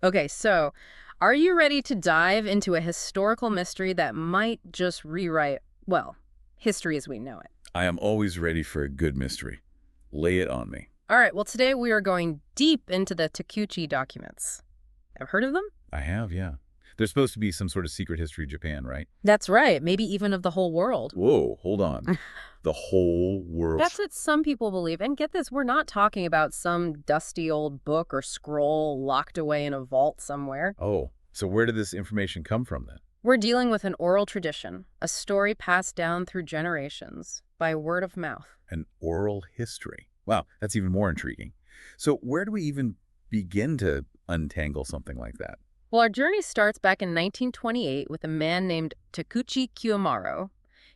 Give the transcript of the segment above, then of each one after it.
Okay, so are you ready to dive into a historical mystery that might just rewrite, well, history as we know it? I am always ready for a good mystery. Lay it on me. All right, well, today we are going deep into the Takauchi documents. Ever heard of them? I have, yeah. There's supposed to be some sort of secret history of Japan, right? That's right, maybe even of the whole world. Whoa, hold on. The whole world. That's what some people believe. And get this, we're not talking about some dusty old book or scroll locked away in a vault somewhere. Oh, so where did this information come from then? We're dealing with an oral tradition, a story passed down through generations by word of mouth. An oral history. Wow, that's even more intriguing. So where do we even begin to untangle something like that? Well, our journey starts back in 1928 with a man named Takauchi Kiyomaro.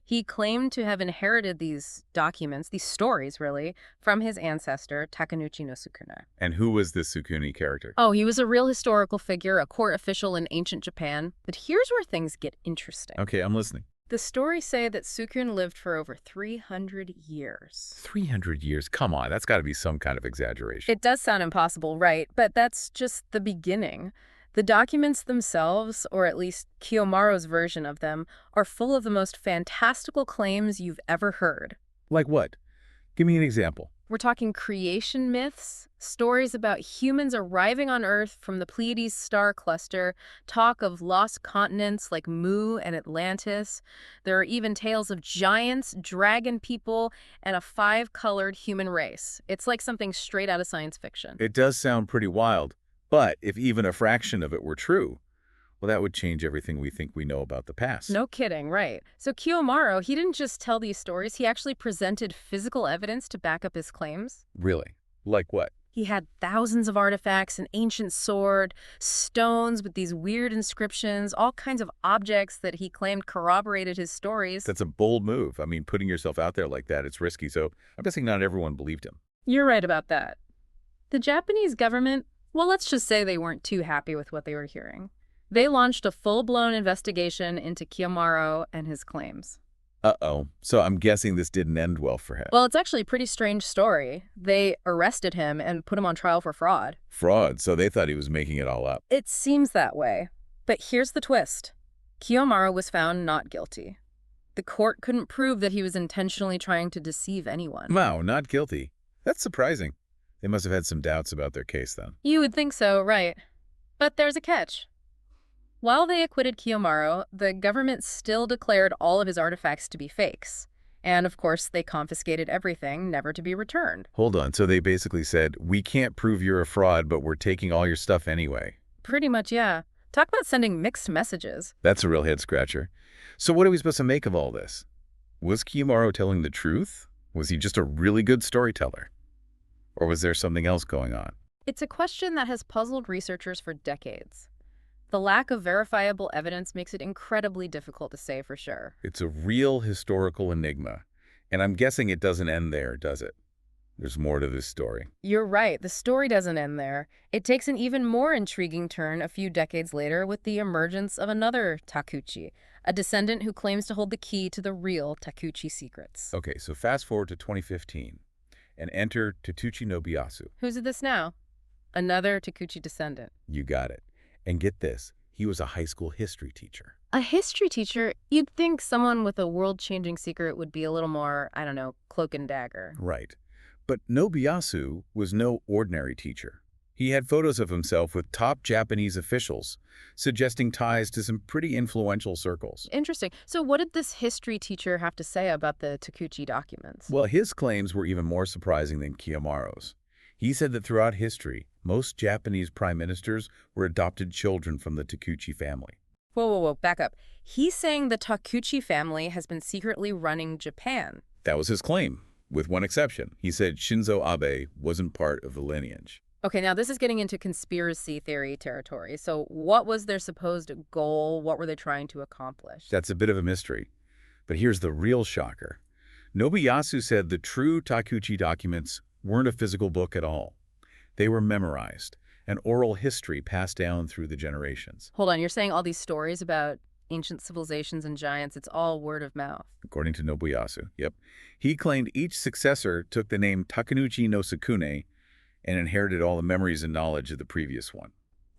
He claimed to have inherited these documents, these stories really, from his ancestor, Takauchi Nobyasu. And who was this Sukuni character? Oh, he was a real historical figure, a court official in ancient Japan. But here's where things get interesting. Okay, I'm listening. The stories say that Sukun lived for over 300 years. 300 years? Come on, that's got to be some kind of exaggeration. It does sound impossible, right? But that's just the beginning. The documents themselves, or at least Kiyomaro's version of them, are full of the most fantastical claims you've ever heard. Like what? Give me an example. We're talking creation myths, stories about humans arriving on Earth from the Pleiades star cluster, talk of lost continents like Mu and Atlantis. There are even tales of giants, dragon people, and a five-colored human race. It's like something straight out of science fiction. It does sound pretty wild, but if even a fraction of it were true, well, that would change everything we think we know about the past. No kidding, right. So Kiyomaro, he didn't just tell these stories, he actually presented physical evidence to back up his claims. Really? Like what? He had thousands of artifacts, an ancient sword, stones with these weird inscriptions, all kinds of objects that he claimed corroborated his stories. That's a bold move. I mean, putting yourself out there like that, it's risky, so I'm guessing not everyone believed him. You're right about that. The Japanese government, well, let's just say they weren't too happy with what they were hearing. They launched a full-blown investigation into Kiyomaro and his claims. Uh-oh. So I'm guessing this didn't end well for him. Well, it's actually a pretty strange story. They arrested him and put him on trial for fraud. Fraud, so they thought he was making it all up. It seems that way. But here's the twist. Kiyomaro was found not guilty. The court couldn't prove that he was intentionally trying to deceive anyone. Wow, not guilty. That's surprising. They must have had some doubts about their case then. You would think so, right? But there's a catch. While they acquitted Kiyomaro, the government still declared all of his artifacts to be fakes. And of course, they confiscated everything, never to be returned. Hold on, so they basically said, we can't prove you're a fraud, but we're taking all your stuff anyway. Pretty much, yeah. Talk about sending mixed messages. That's a real head-scratcher. So what are we supposed to make of all this? Was Kiyomaro telling the truth? Was he just a really good storyteller? Or was there something else going on? It's a question that has puzzled researchers for decades. The lack of verifiable evidence makes it incredibly difficult to say for sure. It's a real historical enigma. And I'm guessing it doesn't end there, does it? There's more to this story. You're right, the story doesn't end there. It takes an even more intriguing turn a few decades later with the emergence of another Takauchi, a descendant who claims to hold the key to the real Takauchi secrets. Okay, so fast forward to 2015 and enter Takauchi Nobyasu. Who's this now? Another Takauchi descendant. You got it. And get this, he was a high school history teacher. A history teacher? You'd think someone with a world-changing secret would be a little more, I don't know, cloak and dagger. Right. But Nobuyasu was no ordinary teacher. He had photos of himself with top Japanese officials, suggesting ties to some pretty influential circles. Interesting. So what did this history teacher have to say about the Takauchi documents? Well, his claims were even more surprising than Kiyomaro's. He said that throughout history, most Japanese prime ministers were adopted children from the Takauchi family. Whoa, back up. He's saying the Takauchi family has been secretly running Japan. That was his claim, with one exception. He said Shinzo Abe wasn't part of the lineage. Okay, now this is getting into conspiracy theory territory. So what was their supposed goal? What were they trying to accomplish? That's a bit of a mystery. But here's the real shocker. Nobuyasu said the true Takauchi documents weren't a physical book at all. They were memorized, an oral history passed down through the generations. Hold on, you're saying all these stories about ancient civilizations and giants, it's all word of mouth? According to Nobuyasu, yep. He claimed each successor took the name Takauchi no Sukune and inherited all the memories and knowledge of the previous one.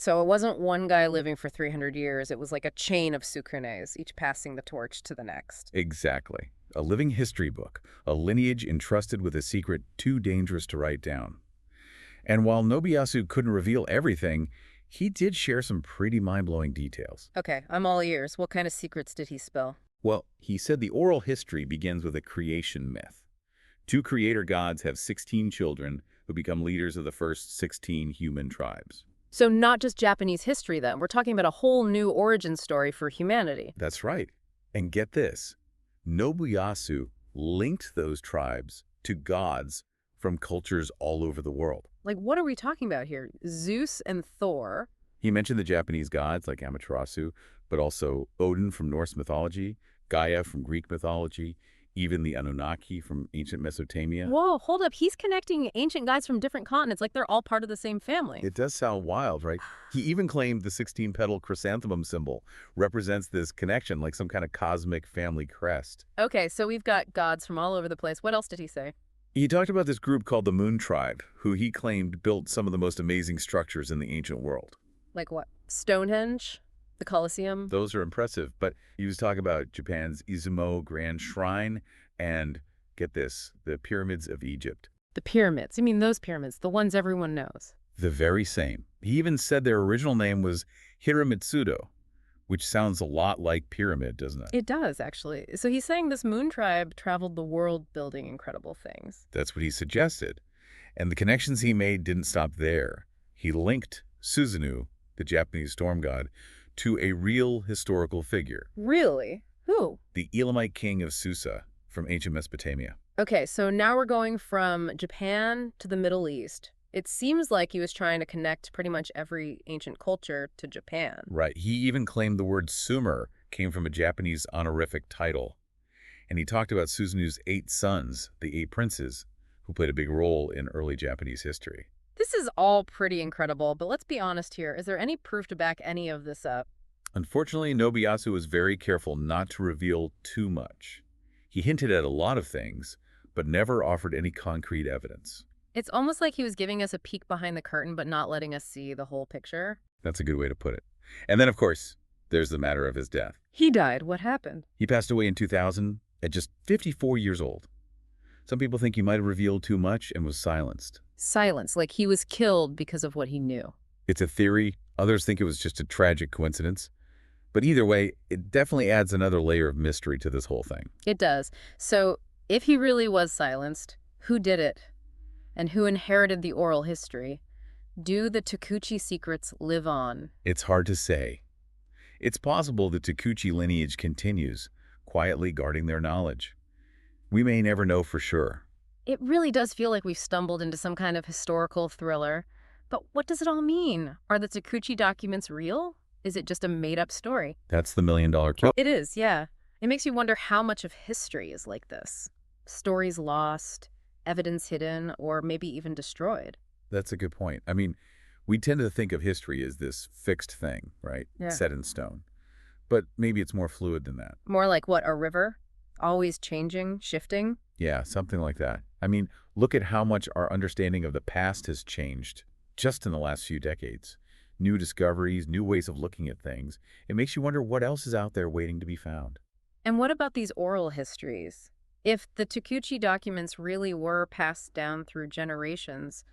So it wasn't one guy living for 300 years. It was like a chain of Sukunes, each passing the torch to the next. Exactly. A living history book, a lineage entrusted with a secret too dangerous to write down. And while Nobuyasu couldn't reveal everything, he did share some pretty mind-blowing details. Okay, I'm all ears. What kind of secrets did he spill? Well, he said the oral history begins with a creation myth. Two creator gods have 16 children who become leaders of the first 16 human tribes. So not just Japanese history, then. We're talking about a whole new origin story for humanity. That's right. And get this, Nobuyasu linked those tribes to gods from cultures all over the world. Like, what are we talking about here? Zeus and Thor. He mentioned the Japanese gods like Amaterasu, but also Odin from Norse mythology, Gaia from Greek mythology, even the Anunnaki from ancient Mesopotamia. Whoa, hold up. He's connecting ancient guys from different continents like they're all part of the same family. It does sound wild, right? He even claimed the 16-petal chrysanthemum symbol represents this connection, like some kind of cosmic family crest. Okay, so we've got gods from all over the place. What else did he say? He talked about this group called the Moon Tribe, who he claimed built some of the most amazing structures in the ancient world. Like what? Stonehenge? The Colosseum? Those are impressive, but he was talking about Japan's Izumo Grand Shrine and, get this, the pyramids of Egypt. The pyramids. I mean, those pyramids, the ones everyone knows. The very same. He even said their original name was Hiramitsudo, which sounds a lot like pyramid, doesn't it? It does, actually. So he's saying this moon tribe traveled the world building incredible things. That's what he suggested. And the connections he made didn't stop there. He linked Susanoo, the Japanese storm god, to a real historical figure. Really? Who? The Elamite king of Susa from ancient Mesopotamia. Okay, so now we're going from Japan to the Middle East. It seems like he was trying to connect pretty much every ancient culture to Japan. Right. He even claimed the word Sumer came from a Japanese honorific title. And he talked about Susanoo's 8 sons, the 8 princes, who played a big role in early Japanese history. This is all pretty incredible, but let's be honest here. Is there any proof to back any of this up? Unfortunately, Nobuyasu was very careful not to reveal too much. He hinted at a lot of things, but never offered any concrete evidence. It's almost like he was giving us a peek behind the curtain, but not letting us see the whole picture. That's a good way to put it. And then, of course, there's the matter of his death. He died. What happened? He passed away in 2000 at just 54 years old. Some people think he might have revealed too much and was silenced. Silence, like he was killed because of what he knew. It's a theory. Others think it was just a tragic coincidence. But either way, it definitely adds another layer of mystery to this whole thing. It does. So, if he really was silenced, who did it? And who inherited the oral history? Do the Takauchi secrets live on? It's hard to say. It's possible the Takauchi lineage continues, quietly guarding their knowledge. We may never know for sure. It really does feel like we've stumbled into some kind of historical thriller. But what does it all mean? Are the Takauchi documents real? Is it just a made-up story? That's the million-dollar question. It is, yeah. It makes you wonder how much of history is like this. Stories lost, evidence hidden, or maybe even destroyed. That's a good point. I mean, we tend to think of history as this fixed thing, right? Yeah. Set in stone. But maybe it's more fluid than that. More like what, a river? Always changing, shifting? Yeah, something like that. I mean, look at how much our understanding of the past has changed just in the last few decades. New discoveries, new ways of looking at things. It makes you wonder what else is out there waiting to be found. And what about these oral histories? If the Takauchi documents really were passed down through generations,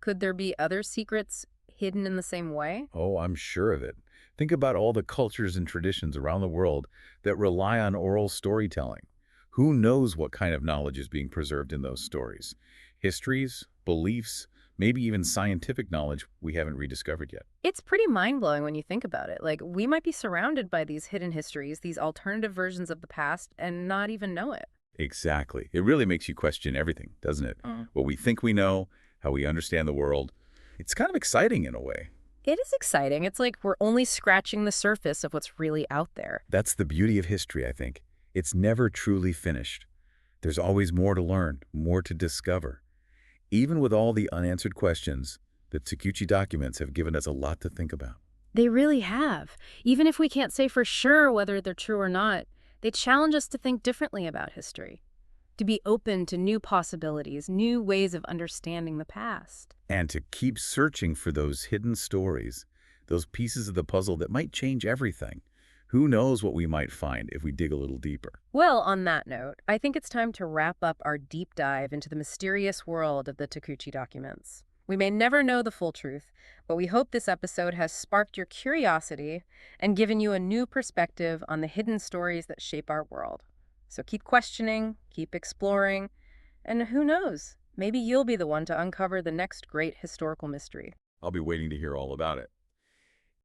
could there be other secrets hidden in the same way? Oh, I'm sure of it. Think about all the cultures and traditions around the world that rely on oral storytelling. Who knows what kind of knowledge is being preserved in those stories? Histories, beliefs, maybe even scientific knowledge we haven't rediscovered yet. It's pretty mind-blowing when you think about it. Like, we might be surrounded by these hidden histories, these alternative versions of the past, and not even know it. Exactly. It really makes you question everything, doesn't it? What we think we know, how we understand the world. It's kind of exciting in a way. It is exciting. It's like we're only scratching the surface of what's really out there. That's the beauty of history, I think. It's never truly finished. There's always more to learn, more to discover. Even with all the unanswered questions, the Takauchi documents have given us a lot to think about. They really have. Even if we can't say for sure whether they're true or not, they challenge us to think differently about history, to be open to new possibilities, new ways of understanding the past. And to keep searching for those hidden stories, those pieces of the puzzle that might change everything. Who knows what we might find if we dig a little deeper? Well, on that note, I think it's time to wrap up our deep dive into the mysterious world of the Takauchi documents. We may never know the full truth, but we hope this episode has sparked your curiosity and given you a new perspective on the hidden stories that shape our world. So keep questioning, keep exploring, and who knows, maybe you'll be the one to uncover the next great historical mystery. I'll be waiting to hear all about it.